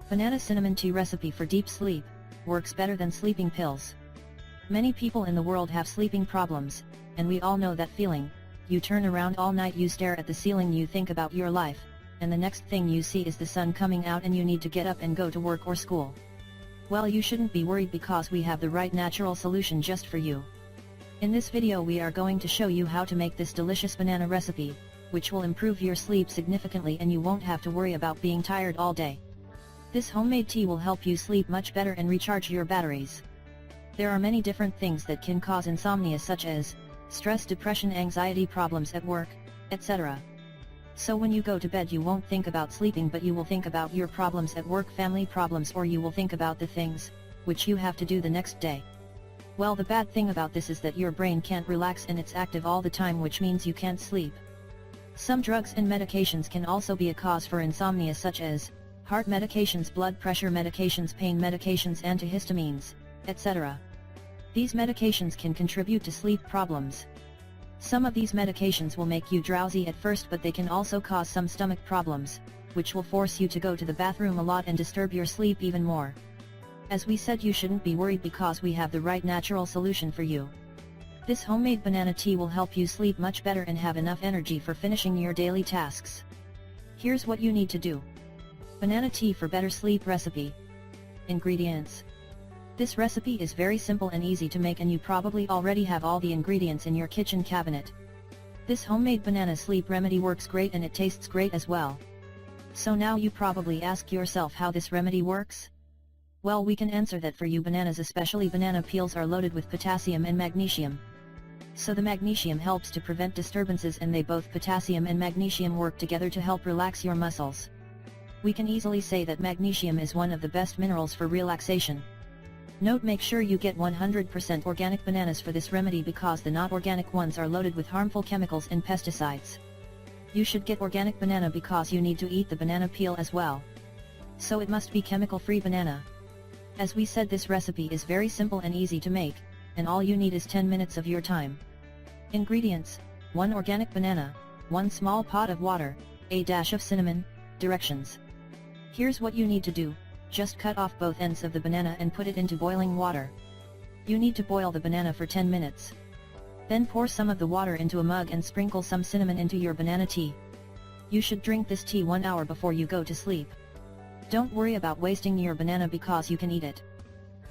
Banana cinnamon tea recipe for deep sleep, works better than sleeping pills. Many people in the world have sleeping problems, and we all know that feeling. You turn around all night, you stare at the ceiling, you think about your life, and the next thing you see is the sun coming out and you need to get up and go to work or school. Well, you shouldn't be worried because we have the right natural solution just for you. In this video we are going to show you how to make this delicious banana recipe, which will improve your sleep significantly and you won't have to worry about being tired all day. This homemade tea will help you sleep much better and recharge your batteries. There are many different things that can cause insomnia, such as stress, depression, anxiety, problems at work, etc. So when you go to bed you won't think about sleeping, but you will think about your problems at work, family problems, or you will think about the things which you have to do the next day. Well, the bad thing about this is that your brain can't relax and it's active all the time, which means you can't sleep. Some drugs and medications can also be a cause for insomnia, such as heart medications, blood pressure medications, pain medications, antihistamines, etc. These medications can contribute to sleep problems. Some of these medications will make you drowsy at first, but they can also cause some stomach problems, which will force you to go to the bathroom a lot and disturb your sleep even more. As we said, you shouldn't be worried because we have the right natural solution for you. This homemade banana tea will help you sleep much better and have enough energy for finishing your daily tasks. Here's what you need to do. Banana tea for better sleep recipe. Ingredients. This recipe is very simple and easy to make, and you probably already have all the ingredients in your kitchen cabinet. This homemade banana sleep remedy works great and it tastes great as well. So now you probably ask yourself how this remedy works? Well, we can answer that for you. Bananas, especially banana peels, are loaded with potassium and magnesium. So the magnesium helps to prevent disturbances, and both potassium and magnesium work together to help relax your muscles. We can easily say that magnesium is one of the best minerals for relaxation. Note: make sure you get 100% organic bananas for this remedy because the not organic ones are loaded with harmful chemicals and pesticides. You should get organic banana because you need to eat the banana peel as well. So it must be chemical-free banana. As we said, this recipe is very simple and easy to make, and all you need is 10 minutes of your time. Ingredients: 1 organic banana, 1 small pot of water, a dash of cinnamon. Directions. Here's what you need to do. Just cut off both ends of the banana and put it into boiling water. You need to boil the banana for 10 minutes. Then pour some of the water into a mug and sprinkle some cinnamon into your banana tea. You should drink this tea 1 hour before you go to sleep. Don't worry about wasting your banana because you can eat it.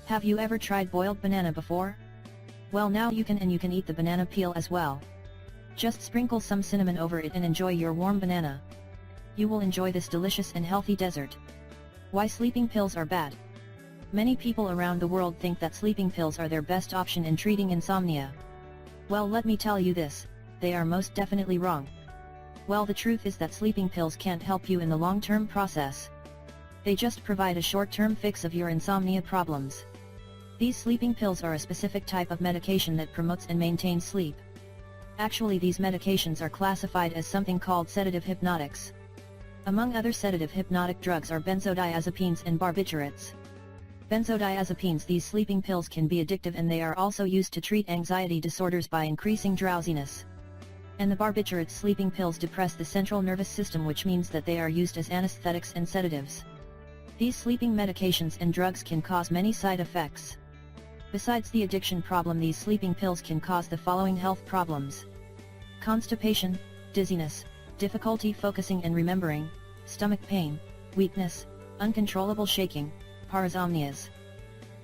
Have you ever tried boiled banana before? Well, now you can, and you can eat the banana peel as well. Just sprinkle some cinnamon over it and enjoy your warm banana. You will enjoy this delicious and healthy dessert. Why sleeping pills are bad? Many people around the world think that sleeping pills are their best option in treating insomnia. Well, let me tell you this, they are most definitely wrong. Well, the truth is that sleeping pills can't help you in the long-term process. They just provide a short-term fix of your insomnia problems. These sleeping pills are a specific type of medication that promotes and maintains sleep. Actually, these medications are classified as something called sedative hypnotics. Among other sedative hypnotic drugs are benzodiazepines and barbiturates. Benzodiazepines, these sleeping pills, can be addictive, and they are also used to treat anxiety disorders by increasing drowsiness. And the barbiturates sleeping pills depress the central nervous system, which means that they are used as anesthetics and sedatives. These sleeping medications and drugs can cause many side effects. Besides the addiction problem, these sleeping pills can cause the following health problems: constipation, dizziness, difficulty focusing and remembering, stomach pain, weakness, uncontrollable shaking, parasomnias.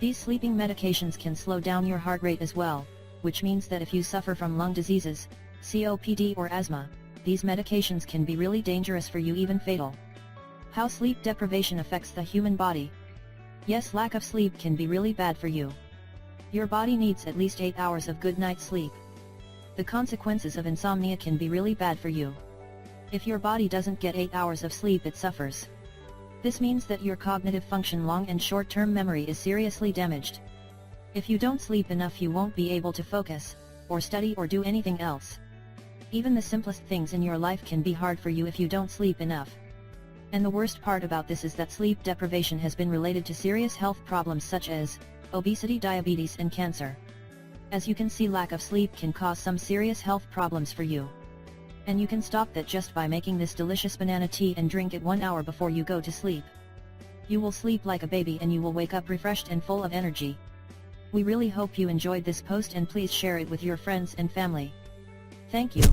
These sleeping medications can slow down your heart rate as well, which means that if you suffer from lung diseases, COPD or asthma, these medications can be really dangerous for you, even fatal. How sleep deprivation affects the human body. Yes, lack of sleep can be really bad for you. Your body needs at least 8 hours of good night's sleep. The consequences of insomnia can be really bad for you. If your body doesn't get 8 hours of sleep, it suffers. This means that your cognitive function, long and short-term memory, is seriously damaged. If you don't sleep enough, you won't be able to focus, or study, or do anything else. Even the simplest things in your life can be hard for you if you don't sleep enough. And the worst part about this is that sleep deprivation has been related to serious health problems such as obesity, diabetes and cancer. As you can see, lack of sleep can cause some serious health problems for you. And you can stop that just by making this delicious banana tea and drink it 1 hour before you go to sleep. You will sleep like a baby and you will wake up refreshed and full of energy. We really hope you enjoyed this post and please share it with your friends and family. Thank you.